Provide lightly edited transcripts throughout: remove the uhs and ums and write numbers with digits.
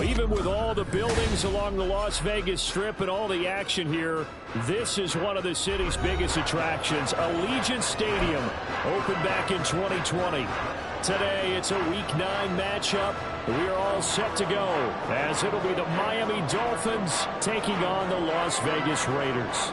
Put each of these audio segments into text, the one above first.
Even with all the buildings along the Las Vegas Strip and all the action here, this is one of the city's biggest attractions. Allegiant Stadium opened back in 2020. Today, it's a Week 9 matchup. We are all set to go as it'll be the Miami Dolphins taking on the Las Vegas Raiders.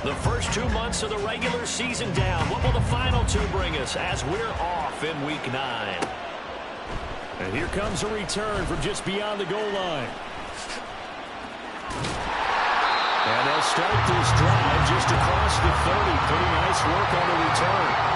The first 2 months of the regular season down. What will the final 2 bring us as we're off in Week 9? And here comes a return from just beyond the goal line. And they'll start this drive just across the 30. Pretty nice work on the return.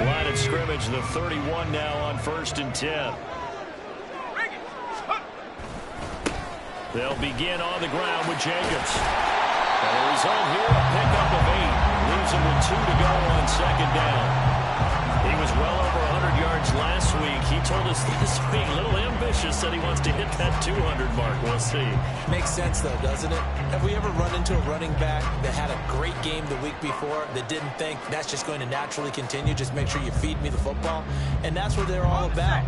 Line of scrimmage, the 31 now on 1st and 10. They'll begin on the ground with Jacobs. And the result here, a pickup of 8. Leaves him with 2 to go on 2nd down. He was well over 100 yards last week. He told us this week, a little ambitious, said he wants to hit that 200 mark. We'll see. Makes sense, though, doesn't it? Have we ever run into a running back that had a great game the week before that didn't think that's just going to naturally continue? Just make sure you feed me the football. And that's what they're all about.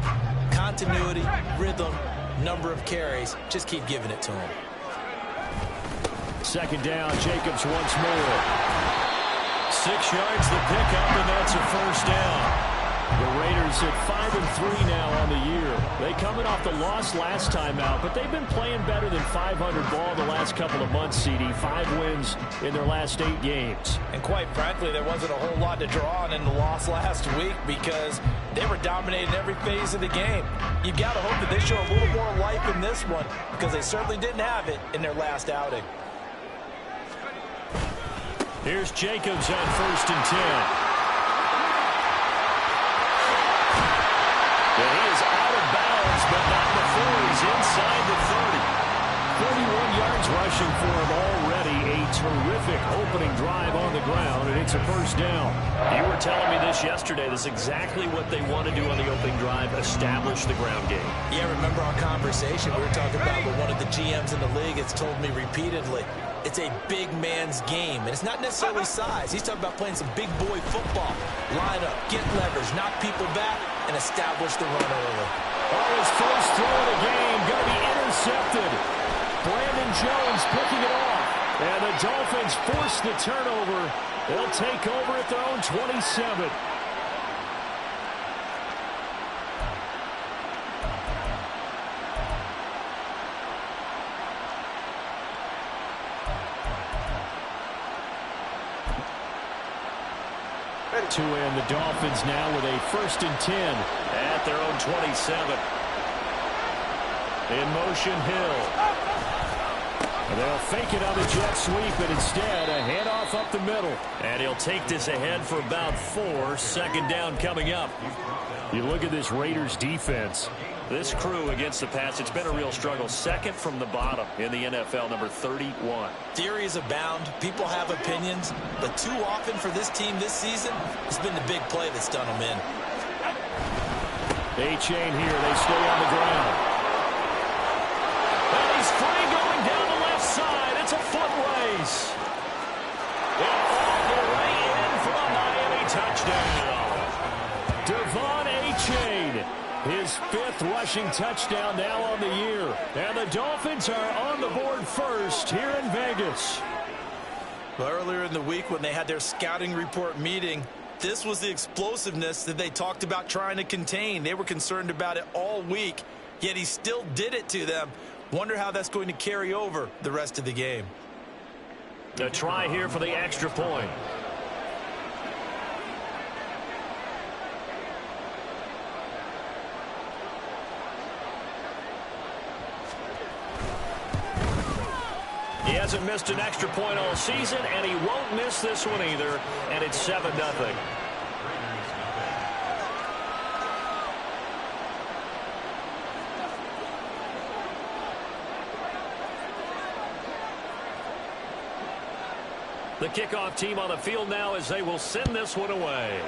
Continuity, rhythm, number of carries. Just keep giving it to him. 2nd down, Jacobs once more. 6 yards the pickup, and that's a 1st down. The Raiders at 5-3 now on the year. They coming off the loss last time out, but they've been playing better than 500 ball the last couple of months, CD. 5 wins in their last 8 games. And quite frankly, there wasn't a whole lot to draw on in the loss last week because they were dominating every phase of the game. You've got to hope that they show a little more life in this one because they certainly didn't have it in their last outing. Here's Jacobs on 1st and 10. And he is out of bounds, but not before he's inside the 30. 41 yards rushing for him already. A terrific opening drive on the ground, and it's a 1st down. You were telling me this yesterday. This is exactly what they want to do on the opening drive, establish the ground game. Yeah, remember our conversation we were talking about with one of the GMs in the league has told me repeatedly, it's a big man's game, and it's not necessarily size. He's talking about playing some big boy football. Line up, get leverage, knock people back, and establish the run early. Oh, his first throw of the game going to be intercepted. Brandon Jones picking it off. And the Dolphins force the turnover. They'll take over at their own 27. To end the Dolphins now with a 1st and 10 at their own 27. In motion, Hill. They'll fake it on the jet sweep, and instead a handoff up the middle. And he'll take this ahead for about 4. Second down coming up. You look at this Raiders defense. This crew against the pass, it's been a real struggle. Second from the bottom in the NFL, number 31. Theories abound. People have opinions. But too often for this team this season, it's been the big play that's done them in. A-chain here. They stay on the ground. And he's free going down the left side. It's a foot race. All the way in for a Miami touchdown. Devon A-chain. His 5th rushing touchdown now on the year. And the Dolphins are on the board first here in Vegas. Well, earlier in the week when they had their scouting report meeting, this was the explosiveness that they talked about trying to contain. They were concerned about it all week, yet he still did it to them. Wonder how that's going to carry over the rest of the game. A try here for the extra point. He hasn't missed an extra point all season, and he won't miss this one either, and it's 7-0. The kickoff team on the field now as they will send this one away.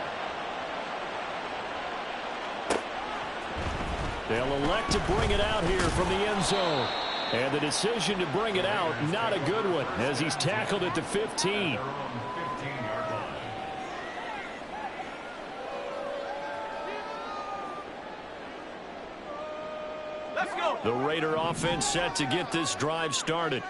They'll elect to bring it out here from the end zone. And the decision to bring it out, not a good one, as he's tackled at the 15. Let's go. The Raider offense set to get this drive started.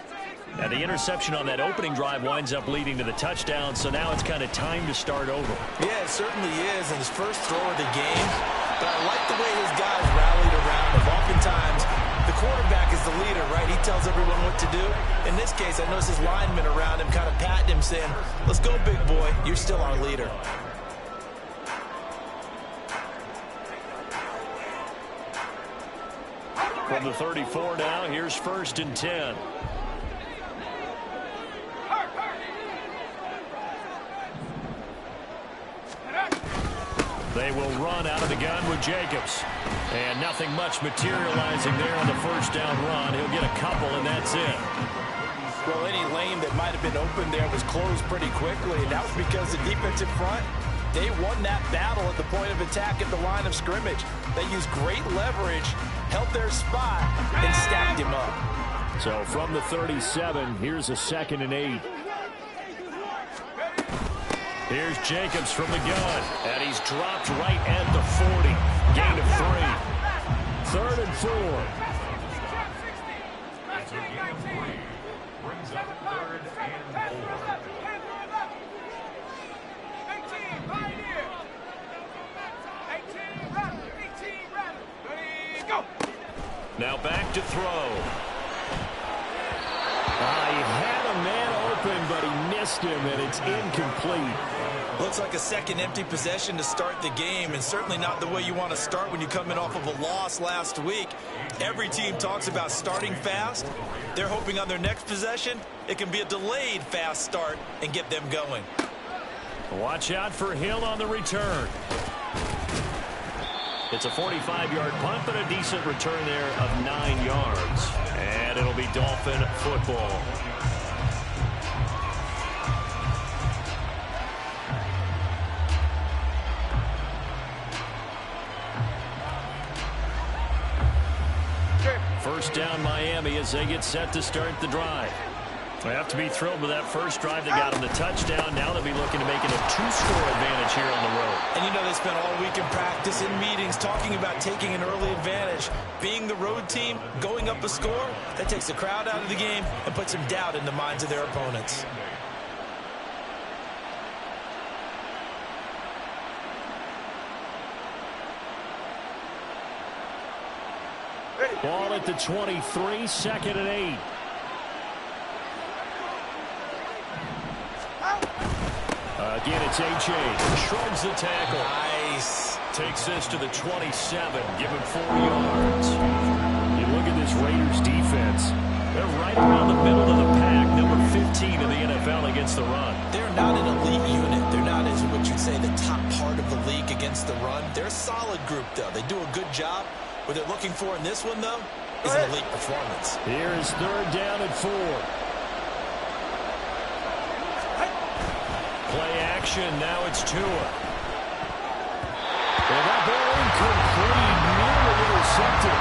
And the interception on that opening drive winds up leading to the touchdown, so now it's kind of time to start over. Yeah, it certainly is, and his first throw of the game. But I like the way his guys rallied around him. Oftentimes, the quarterback is the leader, right? He tells everyone what to do. In this case, I noticed his linemen around him kind of patting him, saying, let's go, big boy. You're still our leader. From the 34 now, here's 1st and 10. They will run out of the gun with Jacobs. And nothing much materializing there on the first down run. He'll get a couple, and that's it. Well, any lane that might have been open there was closed pretty quickly, and that was because the defensive front, they won that battle at the point of attack at the line of scrimmage. They used great leverage, held their spot, and stacked him up. So from the 37, here's a 2nd and 8. Here's Jacobs from the gun, and he's dropped right at the 40. Gain of 3. 3rd and 4. Brings up 3rd and 4. Now back to throw. He had a man open, but he missed him, and it's incomplete. Looks like a second empty possession to start the game, and certainly not the way you want to start when you're coming off of a loss last week. Every team talks about starting fast. They're hoping on their next possession, it can be a delayed fast start and get them going. Watch out for Hill on the return. It's a 45-yard punt, but a decent return there of 9 yards. And it'll be Dolphin football. First down Miami as they get set to start the drive. They have to be thrilled with that first drive. They got on the touchdown. Now they'll be looking to make it a 2-score advantage here on the road. And you know they spent all week in practice, in meetings, talking about taking an early advantage. Being the road team, going up a score, that takes the crowd out of the game and puts some doubt in the minds of their opponents. Ball at the 23, second and 8. Again, it's A.J. Shrugs the tackle. Nice. Takes this to the 27. Give him 4 yards. You look at this Raiders defense. They're right around the middle of the pack, number 15 in the NFL against the run. They're not an elite unit. They're not, as what you'd say, the top part of the league against the run. They're a solid group, though. They do a good job. What they're looking for in this one, though, is an elite performance. Here is third down and 4. Play action. Now it's Tua. Well, that ball incomplete, nearly intercepted.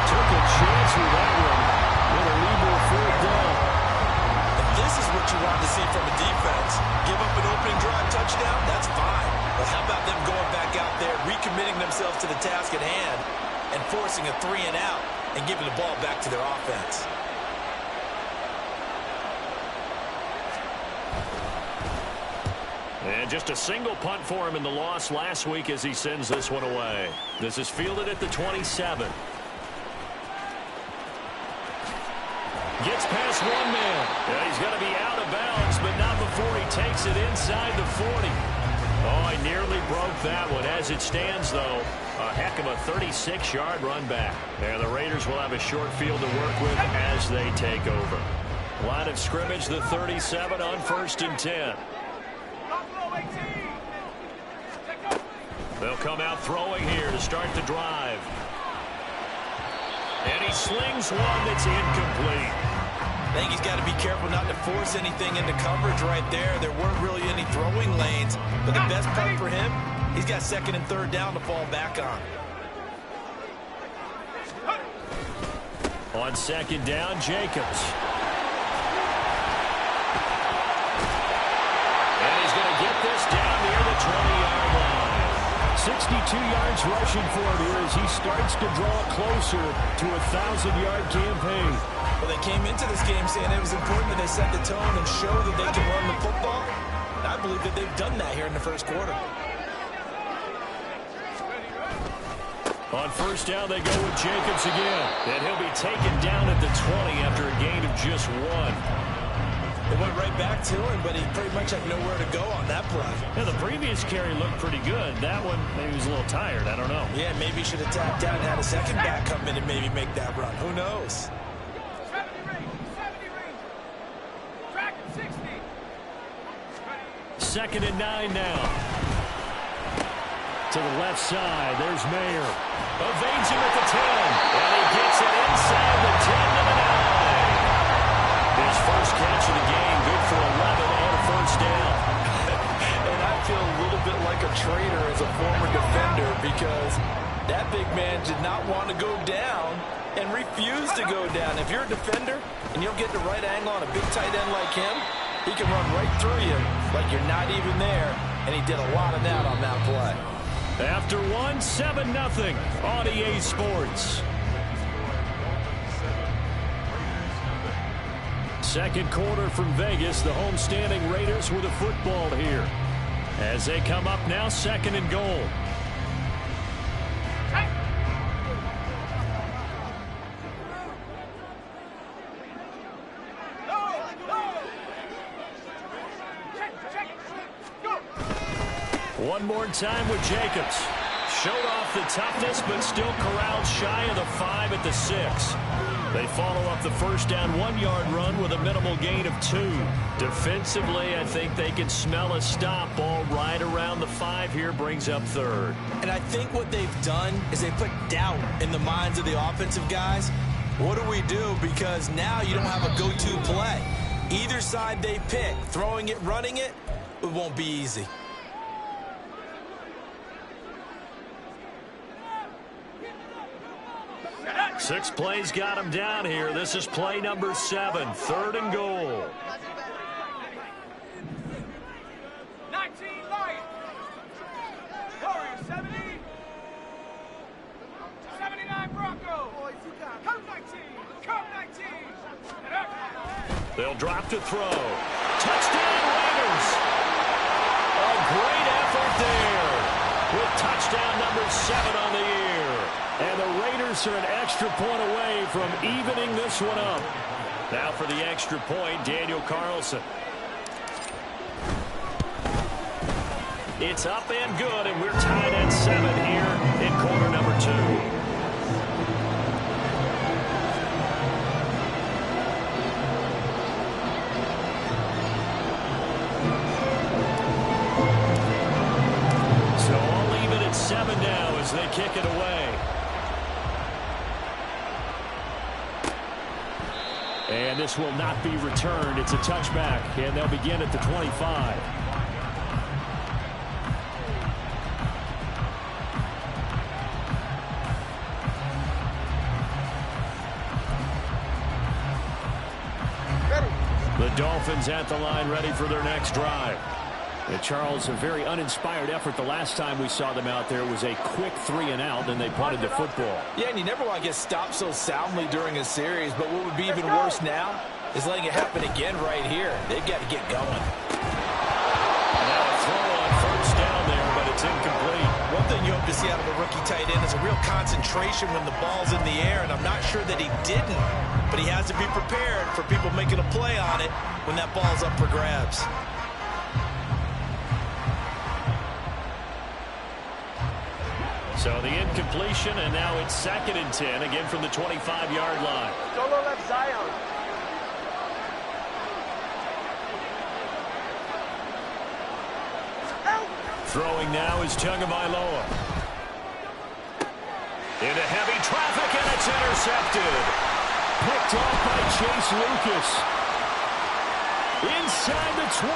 Took a chance with that one. With a legal fourth down. And this is what you want to see from a defense. Give up an opening drive touchdown, that's fine. But how about them going back out there, recommitting themselves to the task at hand, and forcing a 3 and out, and giving the ball back to their offense. And just a single punt for him in the loss last week as he sends this one away. This is fielded at the 27. Gets past one man. Yeah, he's going to be out of bounds, but not before he takes it inside the 40. Oh, I nearly broke that one. As it stands, though, a heck of a 36-yard run back. And the Raiders will have a short field to work with as they take over. Line of scrimmage, the 37 on 1st and 10. They'll come out throwing here to start the drive. And he slings one that's incomplete. I think he's got to be careful not to force anything into coverage right there. There weren't really any throwing lanes. But the best part for him, he's got 2nd and 3rd down to fall back on. On 2nd down, Jacobs. And he's going to get this down near the 20-yard line. 62 yards rushing for him here as he starts to draw closer to a 1,000-yard campaign. Well, they came into this game saying it was important that they set the tone and show that they can run the football. And I believe that they've done that here in the first quarter. On 1st down, they go with Jacobs again. And he'll be taken down at the 20 after a gain of just 1. They went right back to him, but he pretty much had nowhere to go on that play. Yeah, the previous carry looked pretty good. That one, maybe he was a little tired. I don't know. Yeah, maybe he should have tapped out and had a second back come in and maybe make that run. Who knows? 2nd and 9 now. To the left side, there's Mayer. Evades him at the 10. And he gets it inside the 10 to the 9. His first catch of the game, good for 11 and a 1st down. And I feel a little bit like a traitor as a former defender because that big man did not want to go down and refused to go down. If you're a defender and you'll get the right angle on a big tight end like him, he can run right through you like you're not even there, and he did a lot of that on that play. After 1, 7-0 on EA Sports. Second quarter from Vegas, the homestanding Raiders with a football here. As they come up now, 2nd and goal. One more time with Jacobs. Showed off the toughness, but still corralled shy of the 5 at the 6. They follow up the 1st down 1-yard run with a minimal gain of 2. Defensively, I think they can smell a stop. Ball right around the 5 here, brings up 3rd. And I think what they've done is they put doubt in the minds of the offensive guys. What do we do? Because now you don't have a go-to play. Either side they pick, throwing it, running it, it won't be easy. 6 plays got him down here. This is play number 7, 3rd and goal. 19 Lions. Warriors 70. 79 Broncos. Come 19. Come 19. They'll drop to throw. Touchdown Raiders. A great effort there with touchdown number 7 on the year. And the Raiders are an extra point away from evening this one up. Now for the extra point, Daniel Carlson. It's up and good, and we're tied at 7 here in quarter number 2. So I'll leave it at 7 now as they kick it away. And this will not be returned. It's a touchback, and they'll begin at the 25. The Dolphins at the line, ready for their next drive. Charles, a very uninspired effort the last time we saw them out there. Was a quick 3-and-out, then they punted the football. Yeah, and you never want to get stopped so soundly during a series, but what would be even worse now is letting it happen again right here. They've got to get going. Now a throw on first down there, but it's incomplete. One thing you hope to see out of a rookie tight end is a real concentration when the ball's in the air, and I'm not sure that he didn't, but he has to be prepared for people making a play on it when that ball's up for grabs. So the incompletion, and now it's 2nd and 10, again from the 25-yard line. Solo left Zion. Throwing now is Tagovailoa. Into heavy traffic, and it's intercepted. Picked off by Chase Lucas. Inside the 20.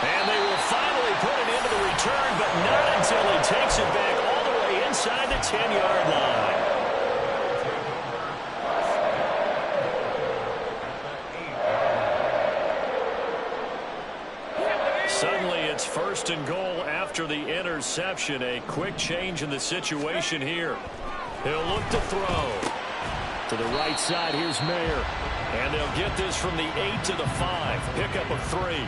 And they will finally put it into the return, but not until he takes it back all the way inside the 10-yard line. Suddenly it's 1st and goal after the interception. A quick change in the situation here. He'll look to throw. To the right side, here's Mayer. And they'll get this from the 8 to the 5. Pickup of 3.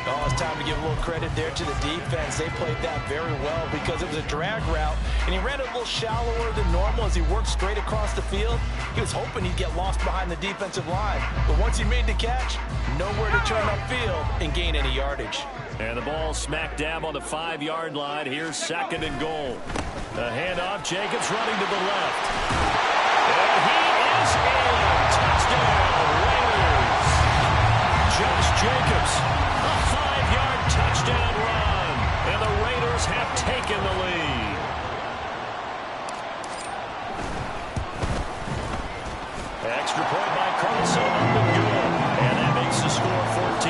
Oh, it's time to give a little credit there to the defense. They played that very well because it was a drag route, and he ran it a little shallower than normal as he worked straight across the field. He was hoping he'd get lost behind the defensive line, but once he made the catch, nowhere to turn upfield and gain any yardage. And the ball smack dab on the 5-yard line. Here's 2nd and goal. A handoff, Jacobs running to the left. And he is in. Touchdown, Raiders. Josh Jacobs, a 5-yard touchdown run. And the Raiders have taken the lead. Extra point by Carlson, up and good. And that makes the score 14-7.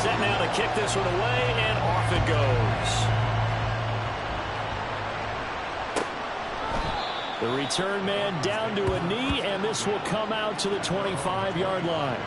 Set now to kick this one away, and off it goes. The return man down to a knee, and this will come out to the 25-yard line.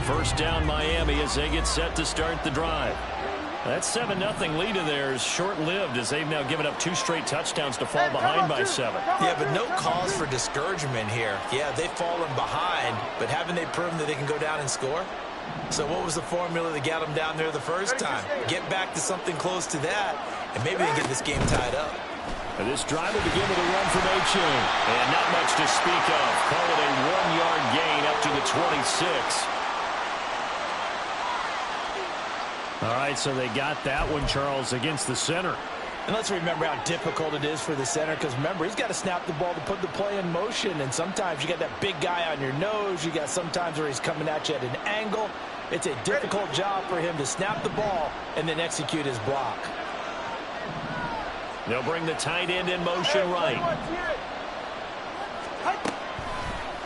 First down Miami as they get set to start the drive. That 7-0 lead of theirs short-lived as they've now given up 2 straight touchdowns to fall behind by 7. Yeah, but no cause for discouragement here. Yeah, they've fallen behind, but haven't they proven that they can go down and score? So what was the formula that got them down there the first time? Get back to something close to that, and maybe they get this game tied up. And this drive will begin with a run from A-Chain. And not much to speak of. Call it a 1-yard gain up to the 26. All right, so they got that one, Charles, against the center. And let's remember how difficult it is for the center, because remember, he's got to snap the ball to put the play in motion, and sometimes you got that big guy on your nose. You got sometimes where he's coming at you at an angle. It's a difficult job for him to snap the ball and then execute his block. They'll bring the tight end in motion right.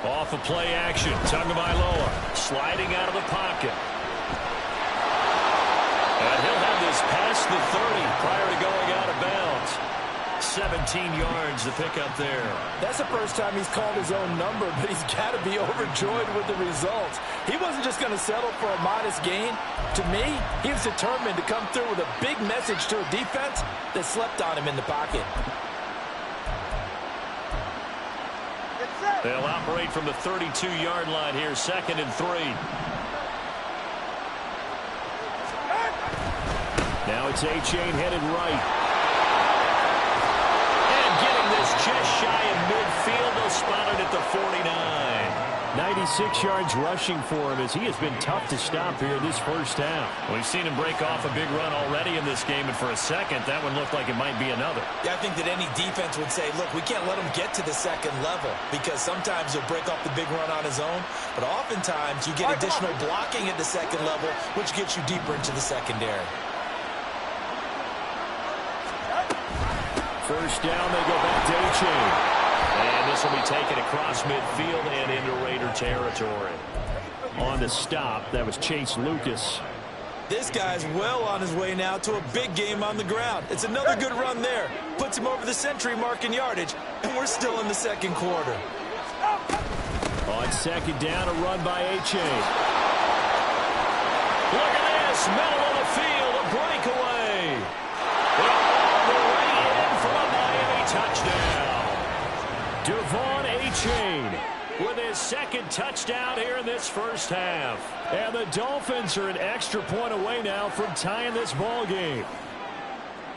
Off of play action. Tagovailoa sliding out of the pocket. And he'll have this past the 30 prior to going out of bounds. 17 yards to pick up there. That's the first time he's called his own number, but he's got to be overjoyed with the results. He wasn't just going to settle for a modest gain. To me, he was determined to come through with a big message to a defense that slept on him in the pocket. They'll operate from the 32-yard line here, 2nd and 3. Now it's A-Chain headed right. And getting this just shy of midfield. They'll spot it at the 49. 96 yards rushing for him as he has been tough to stop here this first half. We've seen him break off a big run already in this game, and for a second, that one looked like it might be another. Yeah, I think that any defense would say, look, we can't let him get to the second level because sometimes he'll break off the big run on his own, but oftentimes you get additional blocking at the second level, which gets you deeper into the secondary. First down, they go back to A-Chain. And this will be taken across midfield and into Raider territory. On the stop, that was Chase Lucas. This guy's well on his way now to a big game on the ground. It's another good run there. Puts him over the century mark in yardage, and we're still in the second quarter. On second down, a run by A-Chain. Look at this, middle of the field, a breakaway. All the way in for a Miami touchdown. Devon A-Chain with his second touchdown here in this first half. And the Dolphins are an extra point away now from tying this ball game.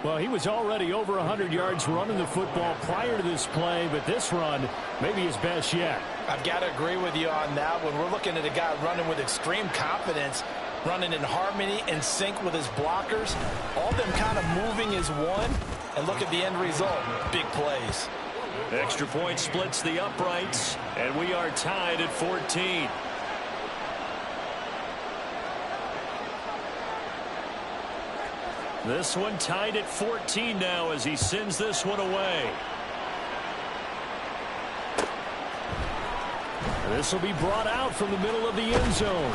Well, he was already over 100 yards running the football prior to this play, but this run may be his best yet. I've got to agree with you on that one. We're looking at a guy running with extreme confidence, running in harmony and sync with his blockers, all of them kind of moving as one, and look at the end result. Big plays. Extra point splits the uprights, and we are tied at 14. This one tied at 14 now as he sends this one away. This will be brought out from the middle of the end zone.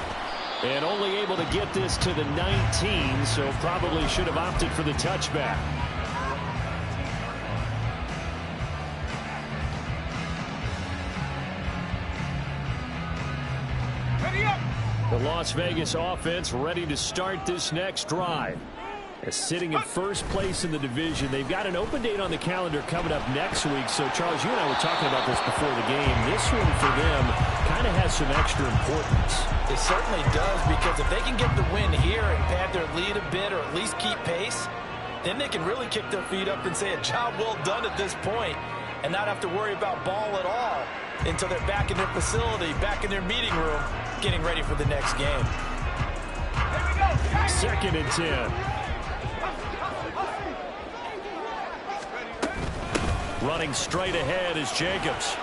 And only able to get this to the 19, so probably should have opted for the touchback. The Las Vegas offense ready to start this next drive. As sitting in first place in the division, they've got an open date on the calendar coming up next week. So, Charles, you and I were talking about this before the game. This one for them kind of has some extra importance. It certainly does, because if they can get the win here and pad their lead a bit or at least keep pace, then they can really kick their feet up and say a job well done at this point and not have to worry about ball at all until they're back in their facility, back in their meeting room, getting ready for the next game. 2nd and 10. Running straight ahead is Jacobs.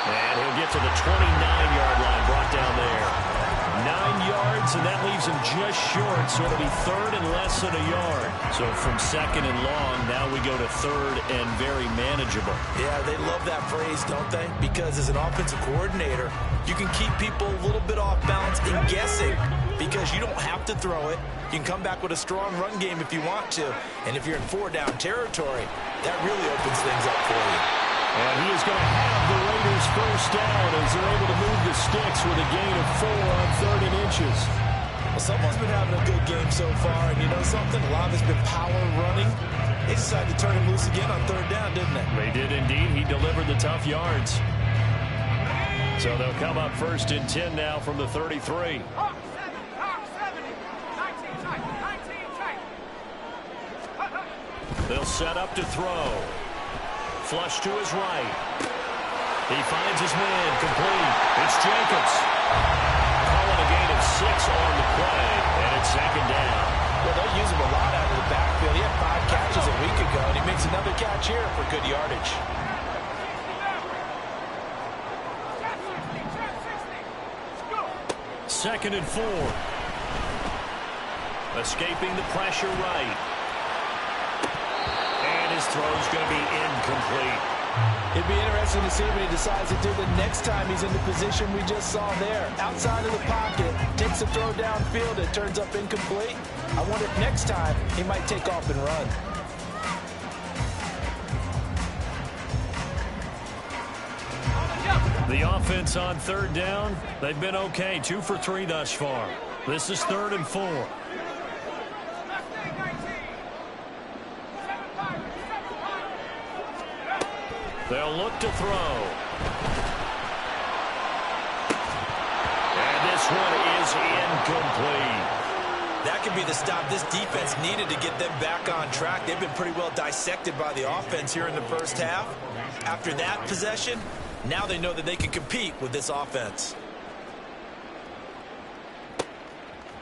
And he'll get to the 29-yard line, brought down there. 9 yards, and that leaves him just short, so it'll be 3rd and less than a yard. So from 2nd and long, now we go to 3rd and very manageable. Yeah, they love that phrase, don't they? Because as an offensive coordinator, you can keep people a little bit off balance and guessing because you don't have to throw it. You can come back with a strong run game if you want to. And if you're in 4-down territory, that really opens things up for you. And he is going to have the Raiders first down as they're able to move the sticks with a gain of 4 on 3rd and inches. Well, someone's been having a good game so far, and you know something? A lot of it's been power running. They decided to turn him loose again on 3rd down, didn't they? They did indeed. He delivered the tough yards. So they'll come up 1st and 10 now from the 33. They'll set up to throw. Flush to his right. He finds his man complete. It's Jacobs. Calling a gain of 6 on the play, and it's 2nd down. Well, they'll use him a lot out of the backfield. He had 5 catches a week ago, and he makes another catch here for good yardage. 2nd and 4. Escaping the pressure right. And his throw's going to be incomplete. It'd be interesting to see what he decides to do the next time he's in the position we just saw there. Outside of the pocket, takes a throw downfield, it turns up incomplete. I wonder if next time he might take off and run. The offense on 3rd down, they've been okay. 2 for 3 thus far. This is 3rd and 4. They'll look to throw. And this one is incomplete. That could be the stop this defense needed to get them back on track. They've been pretty well dissected by the offense here in the first half. After that possession, now they know that they can compete with this offense.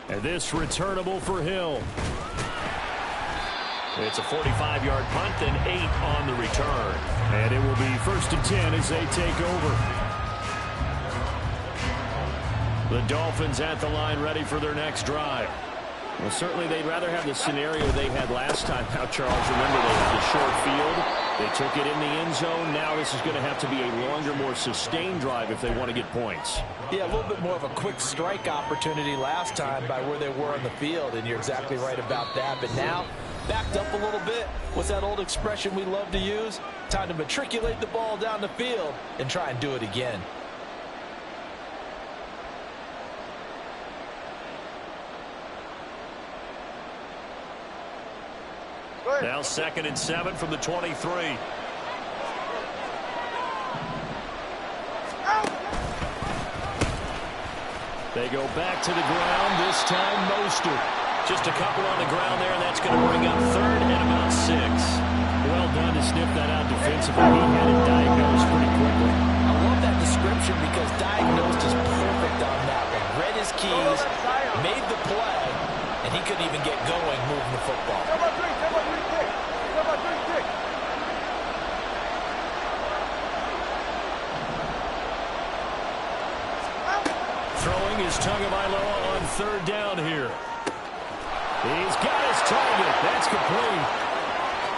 And this returnable for Hill. It's a 45-yard punt, then 8 on the return. And it will be 1st and 10 as they take over. The Dolphins at the line ready for their next drive. Well, certainly they'd rather have the scenario they had last time out, Charles. Remember, they had the short field. They took it in the end zone. Now this is going to have to be a longer, more sustained drive if they want to get points. Yeah, a little bit more of a quick strike opportunity last time by where they were on the field, and you're exactly right about that. But now, backed up a little bit. What's that old expression we love to use? Time to matriculate the ball down the field and try and do it again. Now 2nd and 7 from the 23. They go back to the ground, this time Mostert. Just a couple on the ground there, and that's going to bring up 3rd and about 6. Well done to sniff that out defensively. He had it diagnosed pretty quickly. I love that description because diagnosed is perfect on that one. Read his keys, made the play, and he couldn't even get going moving the football. Throwing is Tagovailoa on 3rd down here. He's got his target. That's complete.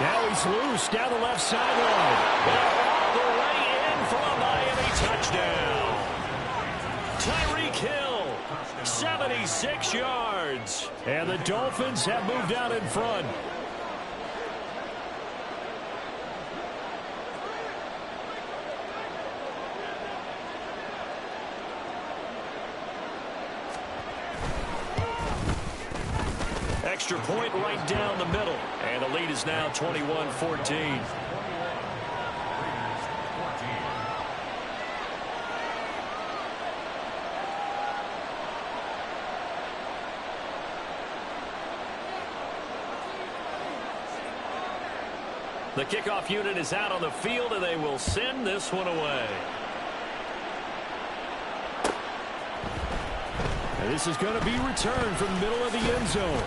Now he's loose down the left sideline. All the way in for a Miami touchdown. Tyreek Hill, 76 yards. And the Dolphins have moved out in front. Extra point right down the middle. And the lead is now 21-14. The kickoff unit is out on the field, and they will send this one away. And this is going to be returned from the middle of the end zone.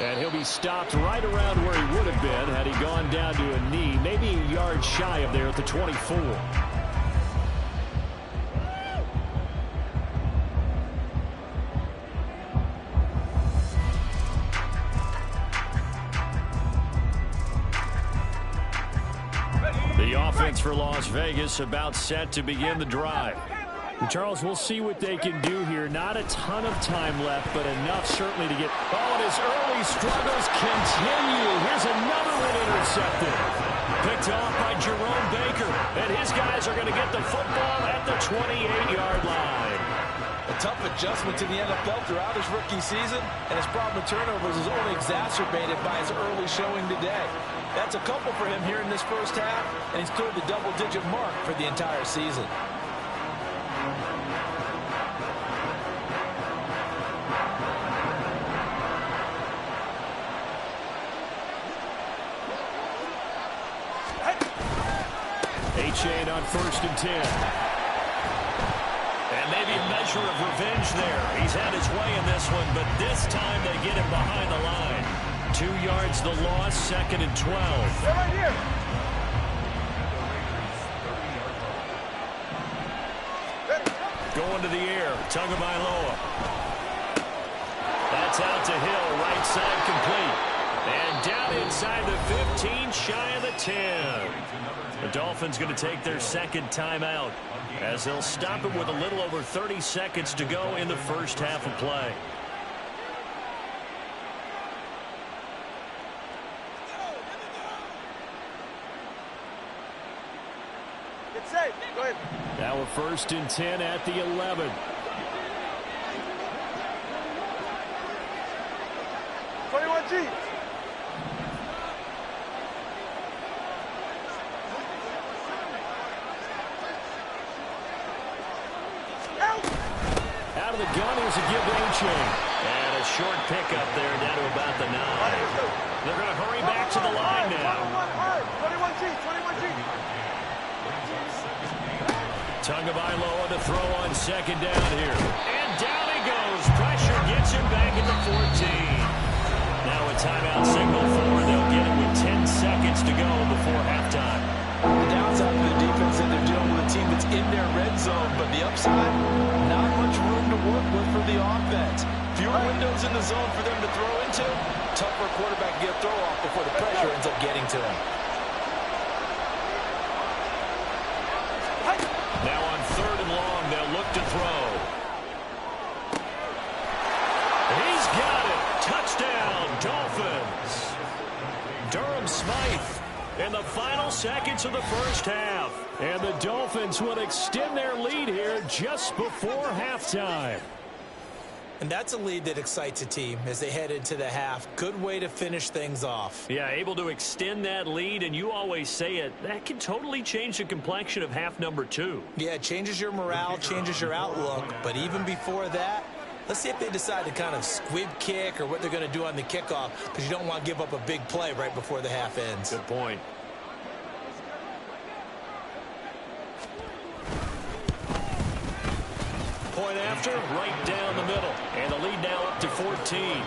And he'll be stopped right around where he would have been had he gone down to a knee, maybe a yard shy of there at the 24. The offense for Las Vegas about set to begin the drive. And Charles, we'll see what they can do here. Not a ton of time left, but enough certainly to get... Oh, and his early struggles continue. Here's another one intercepted. Picked off by Jerome Baker. And his guys are going to get the football at the 28-yard line. A tough adjustment to the NFL throughout his rookie season, and his problem with turnovers is only exacerbated by his early showing today. That's a couple for him here in this first half, and he's cleared the double-digit mark for the entire season. Chain on 1st and 10. And maybe a measure of revenge there. He's had his way in this one, but this time they get him behind the line. 2 yards the loss, 2nd and 12. Right here. Going to the air. Tagovailoa. That's out to Hill. Right side complete. And down inside the 15, shy of the 10. The Dolphins going to take their second timeout as they'll stop it with a little over 30 seconds to go in the first half of play. Get safe. Go ahead. Now we're 1st and 10 at the 11. G. Out of the gun, here's a give A-chain. And a short pickup there down to about the 9. They're going to hurry back to the line now. 21G, 21G. Tagovailoa to throw on second down here. And down he goes. Pressure gets him back at the 14. Now a timeout signal for. They'll get it with 10 seconds to go before halftime. The downside for the defense is they're dealing with a team that's in their red zone, but the upside, not much room to work with for the offense. Fewer windows in the zone for them to throw into. Tougher quarterback to get a throw off before the pressure ends up getting to him. Now on 3rd and long, they'll look to throw. He's got it. Touchdown, Dolphins. Durham Smythe in the final seconds of the first half. And the Dolphins will extend their lead here just before halftime. And that's a lead that excites a team as they head into the half. Good way to finish things off. Yeah, able to extend that lead, and you always say it, that can totally change the complexion of half number 2. Yeah, it changes your morale, changes your outlook. But even before that, let's see if they decide to kind of squib kick or what they're going to do on the kickoff, because you don't want to give up a big play right before the half ends. Good point. Point after, right down the middle. And the lead now up to 14.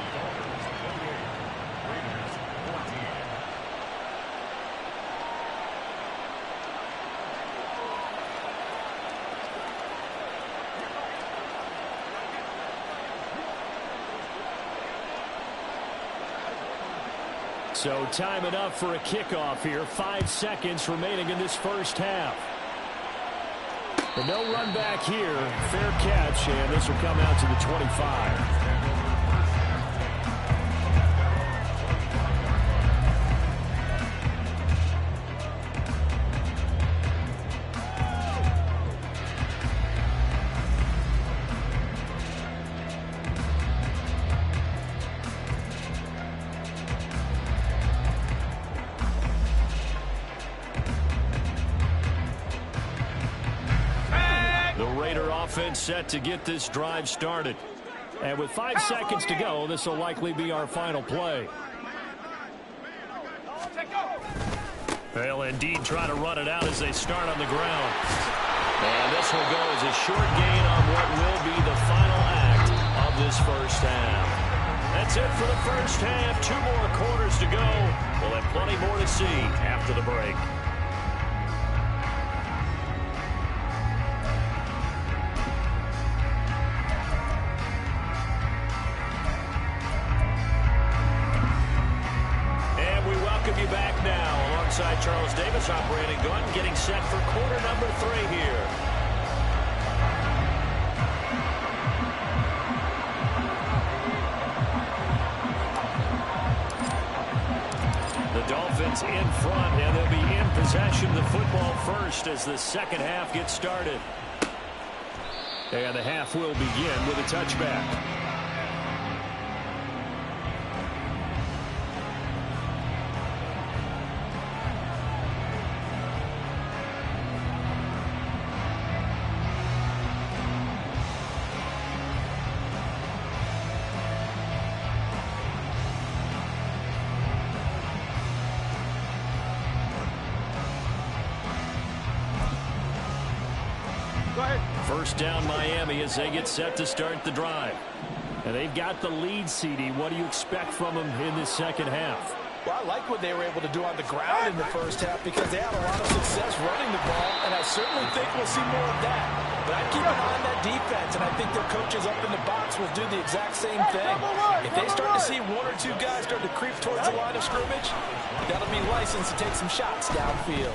So time enough for a kickoff here. 5 seconds remaining in this first half. But no run back here. Fair catch, and this will come out to the 25. Offense set to get this drive started. And with 5 seconds to go, this will likely be our final play. They'll indeed try to run it out as they start on the ground. And this will go as a short gain on what will be the final act of this first half. That's it for the first half. 2 more quarters to go. We'll have plenty more to see after the break. Charles Davis operating gun, getting set for quarter number 3 here. The Dolphins in front, and they'll be in possession of the football first as the second half gets started. And the half will begin with a touchback. First down Miami as they get set to start the drive. And they've got the lead, CD. What do you expect from them in this second half? Well, I like what they were able to do on the ground in the first half because they had a lot of success running the ball, and I certainly think we'll see more of that. But I'd keep an eye on that defense, and I think their coaches up in the box will do the exact same thing. If they start to see one or two guys start to creep towards the line of scrimmage, that'll be license to take some shots downfield.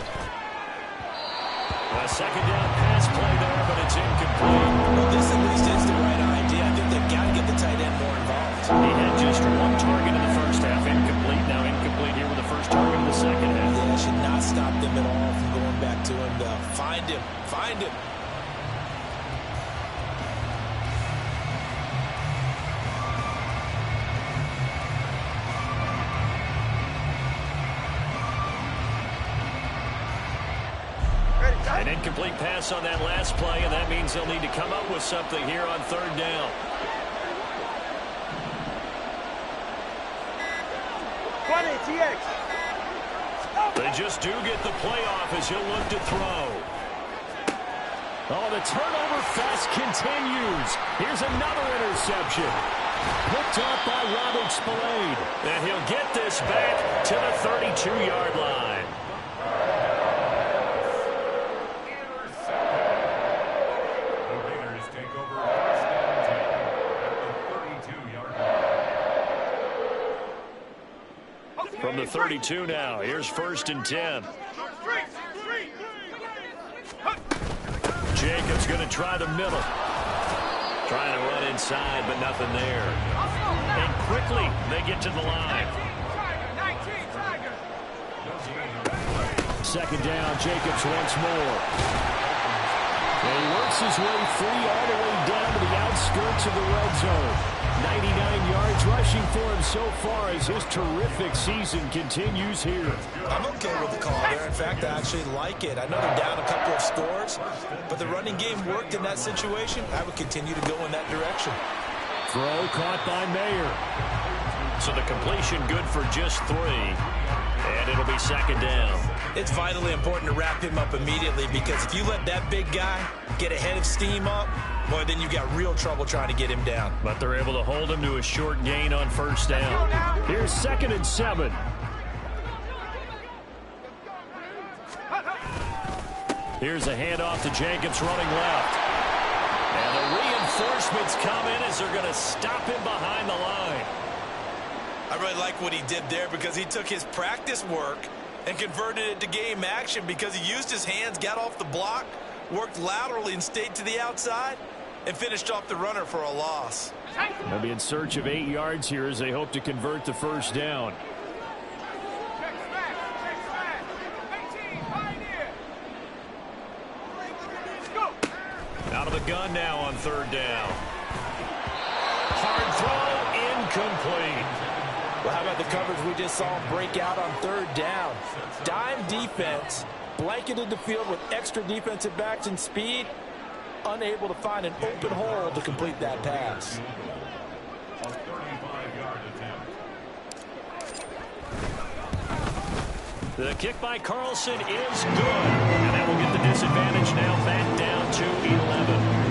A second down pass play there, but it's incomplete. Well, this at least is the right idea. I think they've got to get the tight end more involved. He had just one target in the first half, incomplete. Now incomplete here with the first target in the second half. Yeah, should not stop them at all from going back to him, though. Find him. Find him. An incomplete pass on that last play, and that means they'll need to come up with something here on third down. 20, TX. They just do get the playoff as he'll look to throw. Oh, the turnover fest continues. Here's another interception. Picked off by Robert Spillane. And he'll get this back to the 32-yard line. From the 32 now, here's 1st and 10. Jacobs going to try the middle. Trying to run inside, but nothing there. And quickly, they get to the line. Second down, Jacobs once more. And he works his way free all the way down to the outskirts of the red zone. 99 yards rushing for him so far as his terrific season continues here. I'm okay with the call there. In fact, I actually like it. I know they're down a couple of scores, but the running game worked in that situation. I would continue to go in that direction. Throw caught by Mayer. So the completion good for just 3. And it'll be second down. It's vitally important to wrap him up immediately because if you let that big guy get ahead of steam up, boy, then you've got real trouble trying to get him down. But they're able to hold him to a short gain on first down. Here's 2nd and 7. Here's a handoff to Jacobs running left. And the reinforcements come in as they're going to stop him behind the line. I really like what he did there because he took his practice work and converted it to game action because he used his hands, got off the block, worked laterally and stayed to the outside, and finished off the runner for a loss. They'll be in search of 8 yards here as they hope to convert the first down. Out of the gun now on third down. Hard throw, incomplete. Well, how about the coverage we just saw him break out on third down? Dime defense, blanketed the field with extra defensive backs and speed, unable to find an open hole to complete that pass. The kick by Carlson is good. And that will get the disadvantage now back down to 11.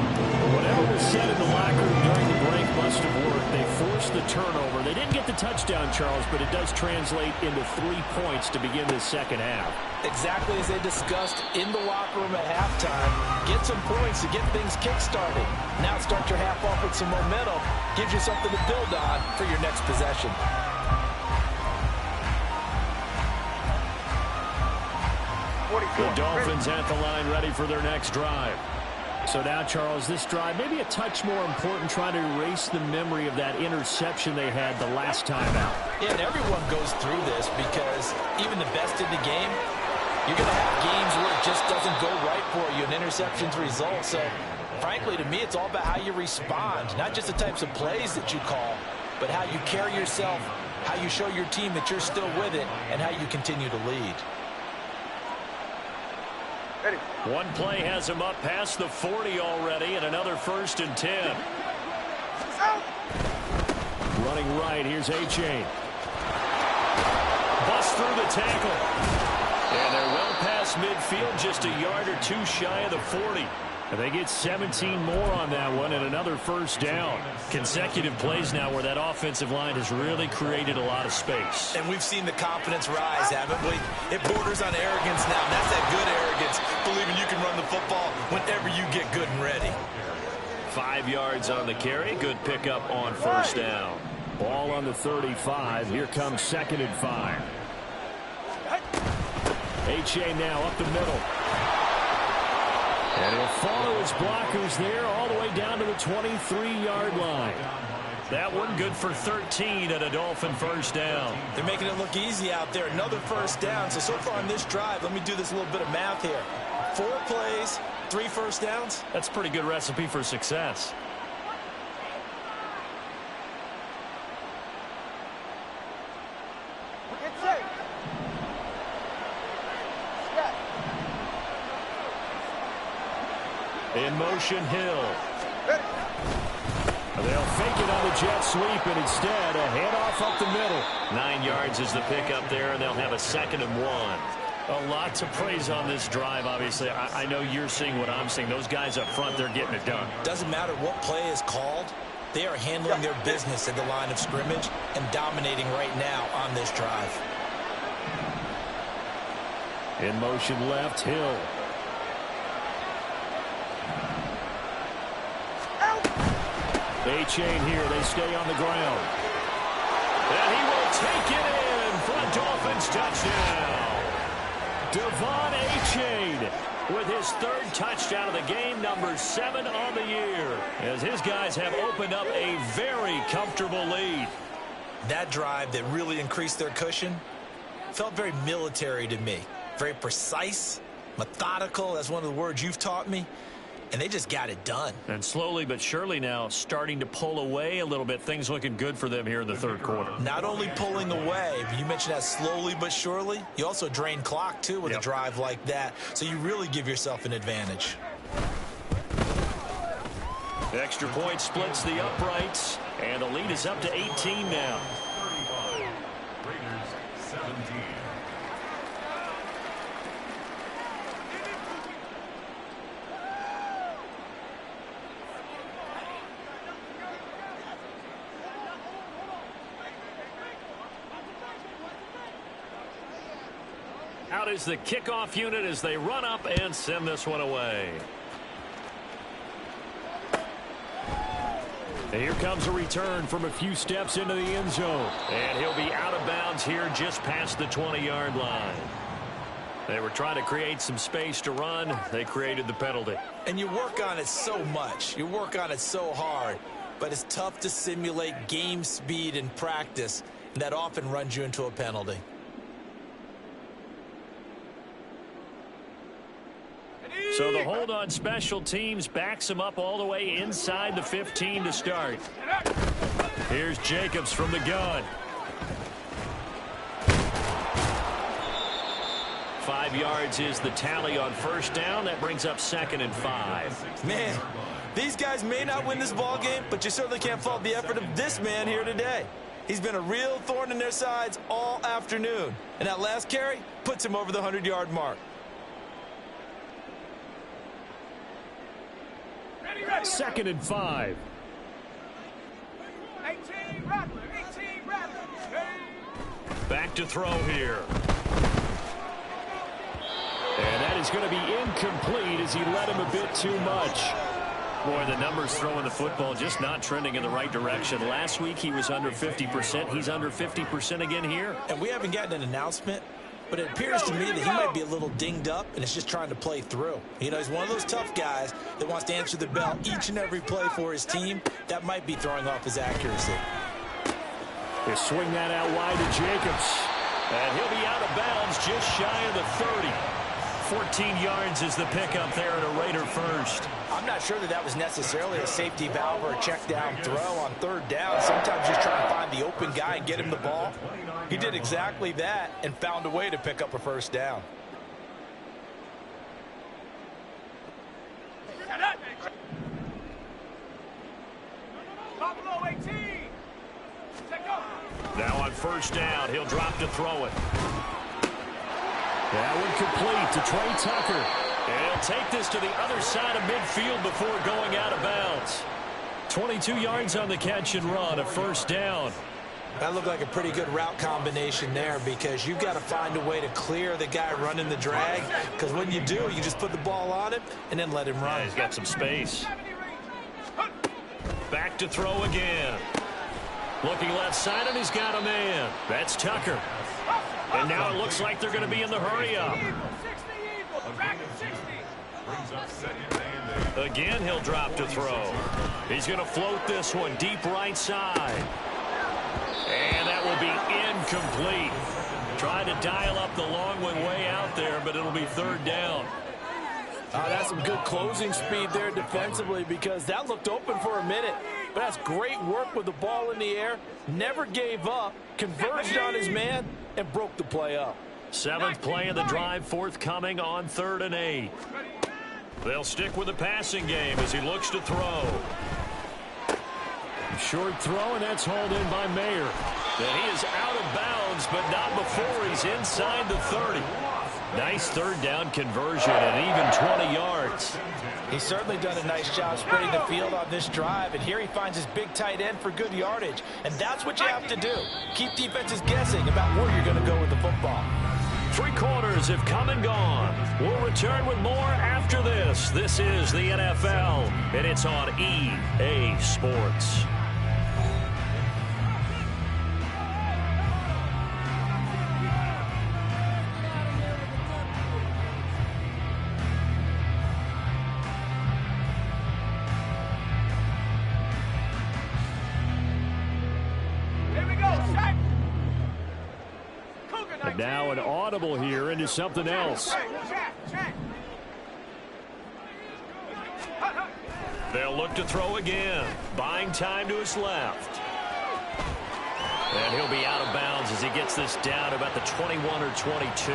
Whatever was said in the locker room during the break must have worked. They forced the turnover. They didn't get the touchdown, Charles, but it does translate into 3 points to begin this second half. Exactly as they discussed in the locker room at halftime. Get some points to get things kick-started. Now start your half off with some momentum. Gives you something to build on for your next possession. The Dolphins at the line ready for their next drive. So now, Charles, this drive may be a touch more important trying to erase the memory of that interception they had the last time out. Yeah, and everyone goes through this because even the best in the game, you're going to have games where it just doesn't go right for you, and interceptions result. So, frankly, to me, it's all about how you respond, not just the types of plays that you call, but how you carry yourself, how you show your team that you're still with it, and how you continue to lead. Ready. One play has him up past the 40 already, and another 1st and 10. Out. Running right, here's A-Chain. Bust through the tackle. And they're well past midfield, just a yard or two shy of the 40. They get 17 more on that one and another first down. Consecutive plays now where that offensive line has really created a lot of space. And we've seen the confidence rise, haven't we? It borders on arrogance now, and that's that good arrogance, believing you can run the football whenever you get good and ready. 5 yards on the carry. Good pickup on first down. Ball on the 35. Here comes 2nd and 5. H.A. now up the middle. And he'll follow his blockers there all the way down to the 23-yard line. That one good for 13 at a Dolphin first down. They're making it look easy out there. Another first down. So far on this drive, let me do this little bit of math here. 4 plays, 3 first downs. That's a pretty good recipe for success. Get set. Snap. In motion, Hill. Ready. They'll fake it on the jet sweep, and instead a handoff up the middle. 9 yards is the pickup there, and they'll have a 2nd and 1. A lot to praise on this drive, obviously. I know you're seeing what I'm seeing. Those guys up front, they're getting it done. Doesn't matter what play is called. They are handling their business at the line of scrimmage and dominating right now on this drive. In motion left, Hill. A-chain here. They stay on the ground. And he will take it in for a Dolphins touchdown. Devon A-chain With his 3rd touchdown of the game, number 7 on the year, as his guys have opened up a very comfortable lead. That drive that really increased their cushion felt very military to me. Very precise, methodical. That's one of the words you've taught me. And they just got it done. And slowly but surely now starting to pull away a little bit. Things looking good for them here in the 3rd quarter. Not only pulling away, but you mentioned that slowly but surely. You also drain clock, too, with a drive like that. So you really give yourself an advantage. Extra point splits the uprights. And the lead is up to 18 now. Raiders 17. Out is the kickoff unit as they run up and send this one away. And here comes a return from a few steps into the end zone. And he'll be out of bounds here just past the 20-yard line. They were trying to create some space to run. They created the penalty. And you work on it so much. You work on it so hard. But it's tough to simulate game speed in practice. And that often runs you into a penalty. So the hold on special teams backs him up all the way inside the 15 to start. Here's Jacobs from the gun. 5 yards is the tally on first down. That brings up 2nd and 5. Man, these guys may not win this ball game, but you certainly can't fault the effort of this man here today. He's been a real thorn in their sides all afternoon. And that last carry puts him over the 100-yard mark. 2nd and 5. 18 Rattler, 18 Rattler. Back to throw here. And that is going to be incomplete as he led him a bit too much. Boy, the numbers throwing the football just not trending in the right direction. Last week he was under 50%. He's under 50% again here. And we haven't gotten an announcement, but it appears to me that he might be a little dinged up and is just trying to play through. You know, he's one of those tough guys that wants to answer the bell each and every play for his team. That might be throwing off his accuracy. They swing that out wide to Jacobs. And he'll be out of bounds just shy of the 30. 14 yards is the pickup there at a Raider first. I'm not sure that that was necessarily a safety valve or a check down throw on 3rd down. Sometimes just trying to find the open guy and get him the ball. He did exactly that and found a way to pick up a first down. Buffalo 18. Take off. Now on first down, he'll drop to throw it. That one complete to Trey Tucker. And he'll take this to the other side of midfield before going out of bounds. 22 yards on the catch and run, a first down. That looked like a pretty good route combination there because you've got to find a way to clear the guy running the drag, because when you do, you just put the ball on him and then let him run. Yeah, he's got some space. Back to throw again. Looking left side, and he's got a man. That's Tucker. And now it looks like they're going to be in the hurry-up. Again, he'll drop to throw. He's going to float this one deep right side. And that will be incomplete. Trying to dial up the long one way out there, but it'll be third down. That's some good closing speed there defensively because that looked open for a minute. But that's great work with the ball in the air. Never gave up, converged on his man, and broke the play up. Seventh play of the drive forthcoming on 3rd and 8. They'll stick with the passing game as he looks to throw. Short throw, and that's hauled in by Mayer. And he is out of bounds, but not before he's inside the 30. Nice third down conversion and even 20 yards. He's certainly done a nice job spreading the field on this drive, and here he finds his big tight end for good yardage. And that's what you have to do. Keep defenses guessing about where you're going to go with the football. 3 quarters have come and gone. We'll return with more after this. This is the NFL, and it's on EA Sports. And now an audible here into something else. They'll look to throw again. Buying time to his left. And he'll be out of bounds as he gets this down about the 21 or 22.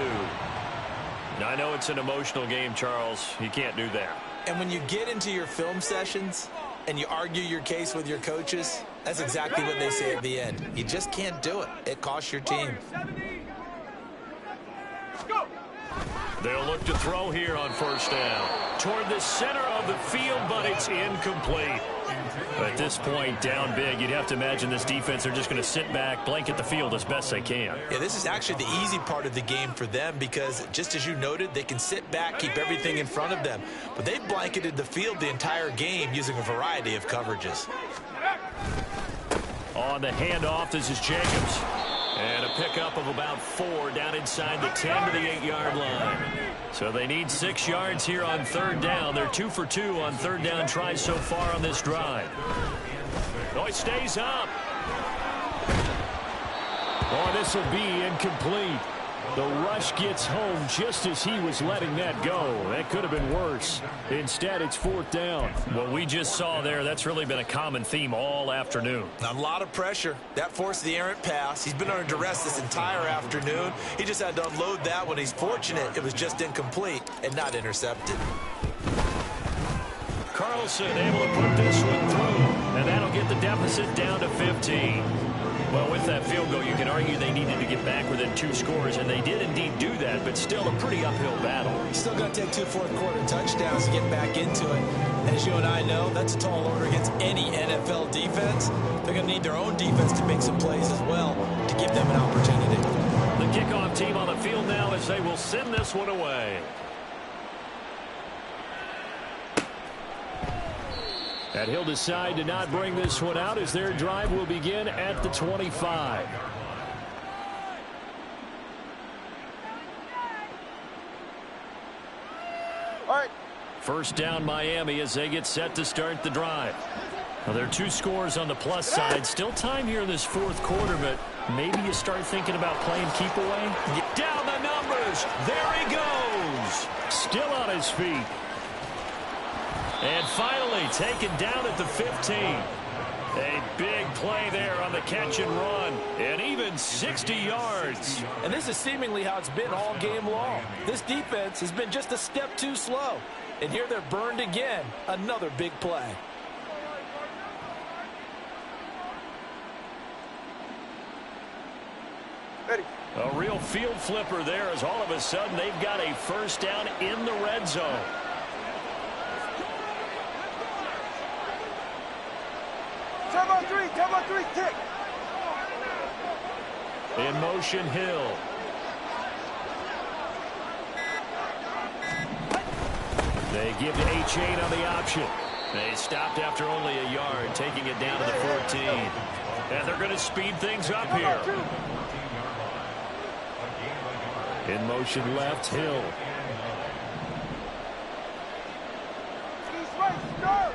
Now, I know it's an emotional game, Charles. You can't do that. And when you get into your film sessions and you argue your case with your coaches, that's exactly what they say at the end. You just can't do it. It costs your team. They'll look to throw here on first down. Toward the center of the field, but it's incomplete. At this point, down big, you'd have to imagine this defense are just going to sit back, blanket the field as best they can. Yeah, this is actually the easy part of the game for them because, just as you noted, they can sit back, keep everything in front of them. But they've blanketed the field the entire game using a variety of coverages. On the handoff, this is Jacobs. And a pickup of about 4 down inside the 10 to the 8-yard line. So they need 6 yards here on third down. They're 2 for 2 on third down tries so far on this drive. Oh, he stays up. Oh, this will be incomplete. The rush gets home just as he was letting that go. That could have been worse. Instead, it's 4th down. What we just saw there, that's really been a common theme all afternoon. A lot of pressure. That forced the errant pass. He's been under duress this entire afternoon. He just had to unload that one. He's fortunate it was just incomplete and not intercepted. Carlson able to put this one through, and that'll get the deficit down to 15. Well, with that field goal, you can argue they needed to get back within 2 scores, and they did indeed do that, but still a pretty uphill battle. Still got to take 2 fourth-quarter touchdowns to get back into it. As you and I know, that's a tall order against any NFL defense. They're going to need their own defense to make some plays as well to give them an opportunity. The kickoff team on the field now as they will send this one away. And he'll decide to not bring this one out as their drive will begin at the 25. All right. First down Miami as they get set to start the drive. Well, there are 2 scores on the plus side. Still time here in this 4th quarter, but maybe you start thinking about playing keep away. Down the numbers. There he goes. Still on his feet. And finally taken down at the 15. A big play there on the catch and run. And even 60 yards. And this is seemingly how it's been all game long. This defense has been just a step too slow. And here they're burned again. Another big play. Ready. A real field flipper there as all of a sudden they've got a first down in the red zone. Time on three, kick. In motion, Hill. They give to A-Chain on the option. They stopped after only a yard, taking it down to the 14. And they're going to speed things up here. In motion left, Hill. East right, start.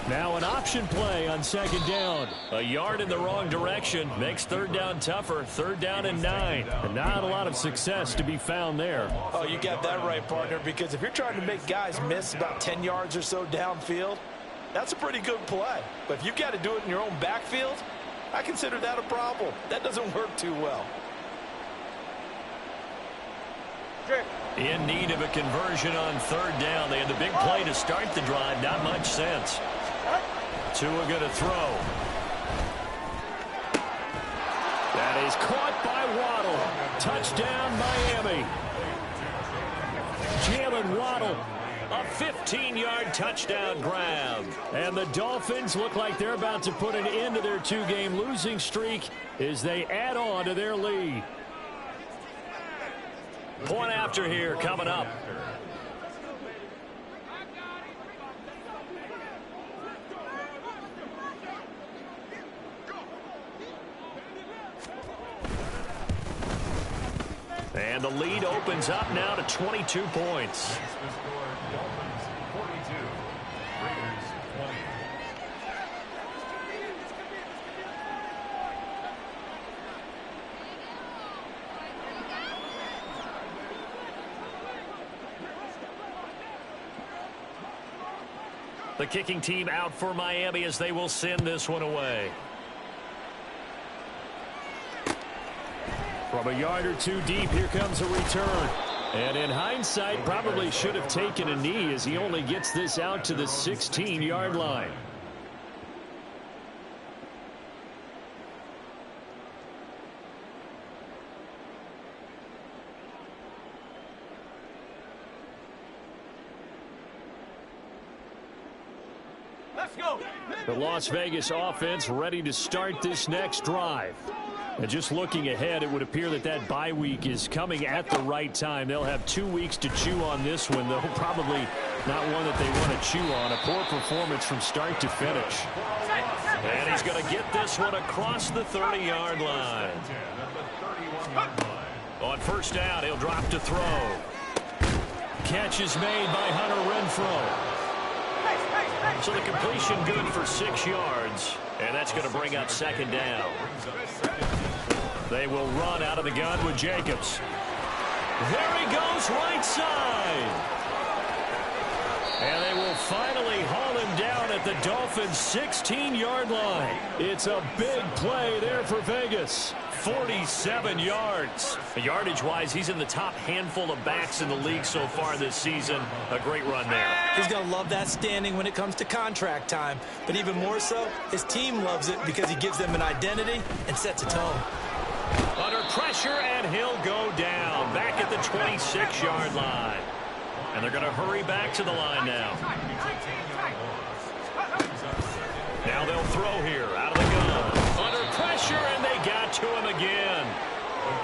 Now an option play on second down. A yard in the wrong direction makes third down tougher. Third down and 9. And not a lot of success to be found there. Oh, you got that right, partner, because if you're trying to make guys miss about 10 yards or so downfield, that's a pretty good play. But if you've got to do it in your own backfield, I consider that a problem. That doesn't work too well. In need of a conversion on third down. They had the big play to start the drive. Not much sense. Tua going to throw. That is caught by Waddle. Touchdown, Miami. Jalen Waddle. A 15-yard touchdown grab. And the Dolphins look like they're about to put an end to their two-game losing streak as they add on to their lead. Point after here coming up. And the lead opens up now to 22 points. The kicking team out for Miami as they will send this one away. From a yard or two deep, here comes a return. And in hindsight, probably should have taken a knee as he only gets this out to the 16-yard line. Let's go. The Las Vegas offense ready to start this next drive. And just looking ahead, it would appear that that bye week is coming at the right time. They'll have 2 weeks to chew on this one, though probably not one that they want to chew on. A poor performance from start to finish. And he's going to get this one across the 30-yard line. On first down, he'll drop to throw. Catch is made by Hunter Renfrow. So the completion good for 6 yards. And that's going to bring up second down. They will run out of the gun with Jacobs. There he goes, right side. And they will finally haul him down at the Dolphins' 16-yard line. It's a big play there for Vegas. 47 yards. Yardage-wise, he's in the top handful of backs in the league so far this season. A great run there. He's going to love that standing when it comes to contract time. But even more so, his team loves it because he gives them an identity and sets a tone. Under pressure, and he'll go down. Back at the 26-yard line. And they're going to hurry back to the line now. Now they'll throw here out of the gun. Under pressure, and they got to him again.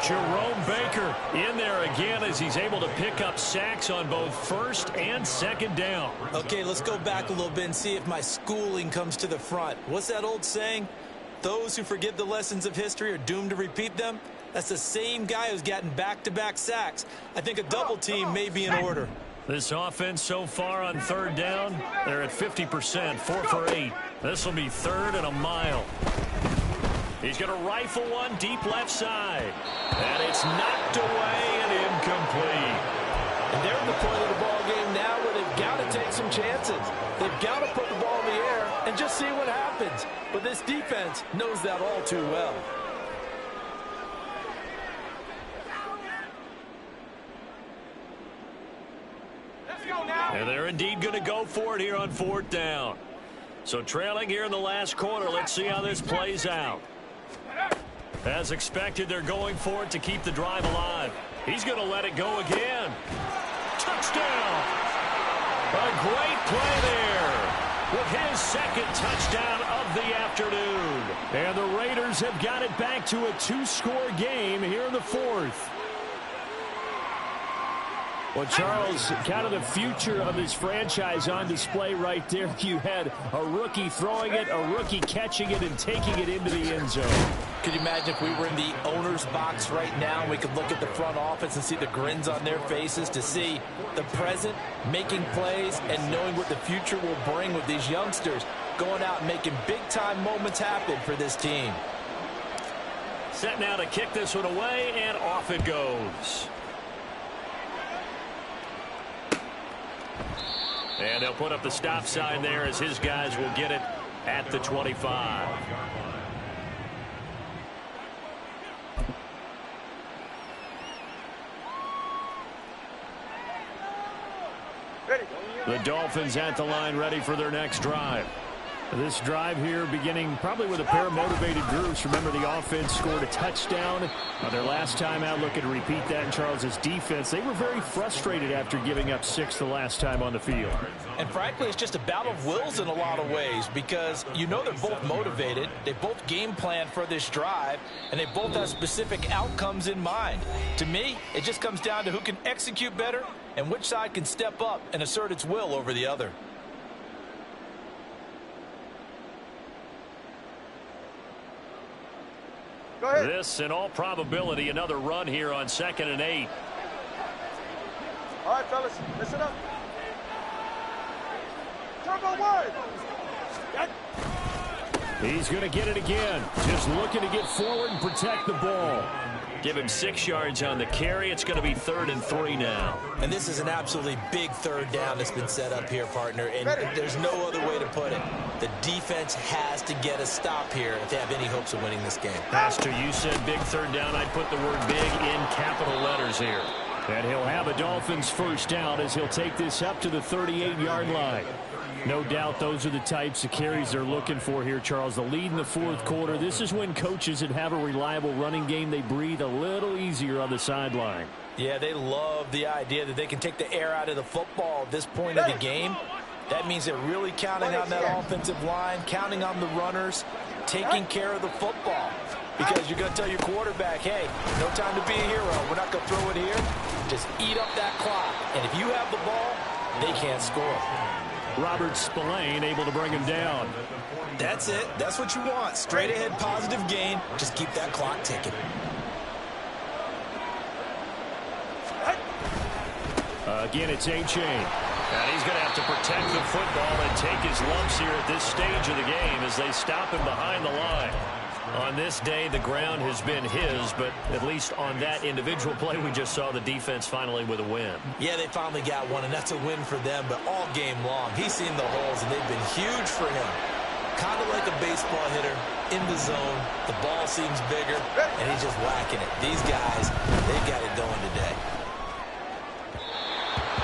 Jerome Baker in there again as he's able to pick up sacks on both first and second down. Okay, let's go back a little bit and see if my schooling comes to the front. What's that old saying? Those who forget the lessons of history are doomed to repeat them. That's the same guy who's gotten back-to-back sacks. I think a double team may be in order. This offense so far on third down, they're at 50%, 4 for 8. This will be third and a mile. He's going to rifle one deep left side. And it's knocked away and incomplete. And they're at the point of the ball game now where they've got to take some chances. They've got to put the ball in the air and just see what happens. But this defense knows that all too well. Let's go now. And they're indeed going to go for it here on fourth down. So trailing here in the last quarter. Let's see how this plays out. As expected, they're going for it to keep the drive alive. He's going to let it go again. Touchdown! A great play there with his second touchdown of the afternoon. And the Raiders have got it back to a 2-score game here in the fourth. Well, Charles, kind of the future of this franchise on display right there. You had a rookie throwing it, a rookie catching it, and taking it into the end zone. Could you imagine if we were in the owner's box right now and we could look at the front office and see the grins on their faces, to see the present making plays and knowing what the future will bring with these youngsters going out and making big-time moments happen for this team. Set now to kick this one away, and off it goes. And they'll put up the stop sign there as his guys will get it at the 25. The Dolphins at the line, ready for their next drive. This drive here beginning probably with a pair of motivated groups. Remember, the offense scored a touchdown their last time out. Looking to repeat that in Charles's defense. They were very frustrated after giving up 6 the last time on the field. And frankly, it's just a battle of wills in a lot of ways, because you know they're both motivated. They both game plan for this drive, and they both have specific outcomes in mind. To me, it just comes down to who can execute better and which side can step up and assert its will over the other. This, in all probability, another run here on 2nd and 8. All right, fellas, listen up. Turbo wide. He's going to get it again. Just looking to get forward and protect the ball. Give him 6 yards on the carry. It's going to be 3rd and 3 now. And this is an absolutely big third down that's been set up here, partner, and there's no other way to put it. The defense has to get a stop here if they have any hopes of winning this game. Pastor, you said big third down. I'd put the word big in capital letters here. And he'll have a Dolphins first down as he'll take this up to the 38-yard line. No doubt those are the types of carries they're looking for here, Charles. The lead in the fourth quarter. This is when coaches that have a reliable running game, they breathe a little easier on the sideline. Yeah, they love the idea that they can take the air out of the football at this point of the game. That means they're really counting on that offensive line, counting on the runners, taking care of the football. Because you're going to tell your quarterback, hey, no time to be a hero. We're not going to throw it here. Just eat up that clock. And if you have the ball, they can't score. Robert Spillane able to bring him down. That's it. That's what you want. Straight ahead positive gain. Just keep that clock ticking. Again, it's A-Chain. And he's going to have to protect the football and take his lumps here at this stage of the game as they stop him behind the line. On this day, the ground has been his, but at least on that individual play, we just saw the defense finally with a win. Yeah, they finally got one, and that's a win for them, but all game long, he's seen the holes, and they've been huge for him. Kind of like a baseball hitter in the zone. The ball seems bigger, and he's just whacking it. These guys, they've got it going today.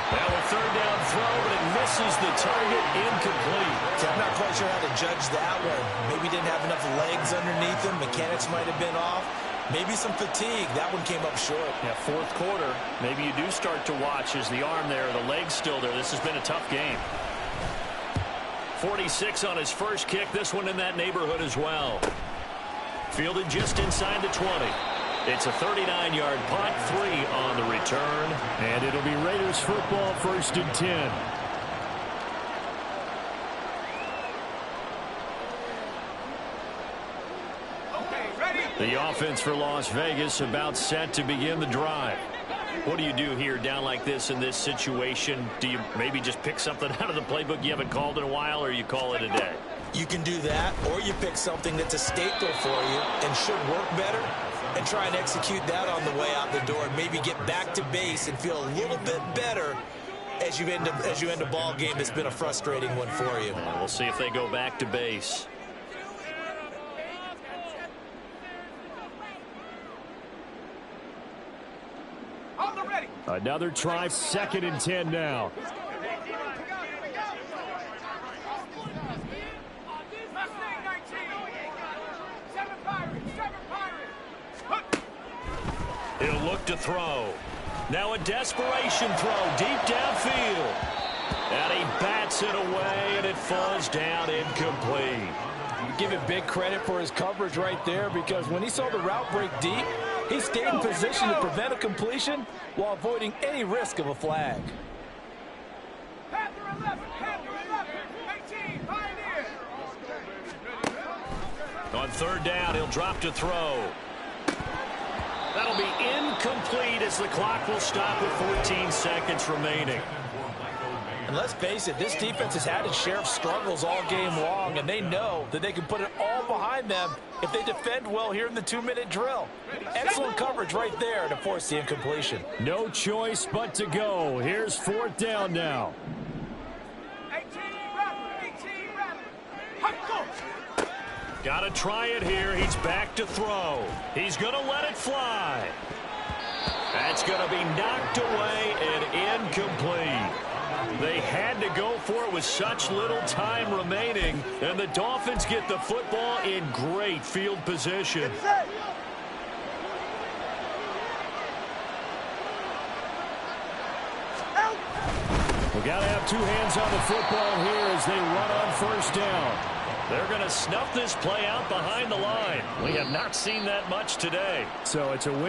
Now a third down throw, but it misses the target, incomplete. See, I'm not quite sure how to judge that one. Maybe didn't have enough legs underneath him. Mechanics might have been off. Maybe some fatigue. That one came up short. Yeah, fourth quarter, maybe you do start to watch as the arm there, the leg's still there. This has been a tough game. 46 on his first kick. This one in that neighborhood as well. Fielded just inside the 20. It's a 39-yard punt, 3 on the return. And it'll be Raiders football, 1st and 10. The offense for Las Vegas about set to begin the drive. What do you do here down like this in this situation? Do you maybe just pick something out of the playbook you haven't called in a while, or you call it a day? You can do that, or you pick something that's a staple for you and should work better, and try and execute that on the way out the door, and maybe get back to base and feel a little bit better as you end a ball game that's been a frustrating one for you. Well, we'll see if they go back to base. Another try, 2nd and 10 now. drop to throw. Now a desperation throw deep downfield. And he bats it away, and it falls down incomplete. Give him big credit for his coverage right there, because when he saw the route break deep, he stayed in position to prevent a completion while avoiding any risk of a flag. On third down, he'll drop to throw. That'll be incomplete as the clock will stop with 14 seconds remaining. And let's face it, this defense has had its share of struggles all game long, and they know that they can put it all behind them if they defend well here in the 2-minute drill. Excellent coverage right there to force the incompletion. No choice but to go. Here's fourth down now. Got to try it here. He's back to throw. He's going to let it fly. That's going to be knocked away and incomplete. They had to go for it with such little time remaining, and the Dolphins get the football in great field position. We got to have two hands on the football here as they run on first down. They're going to snuff this play out behind the line. We have not seen that much today. So it's a win.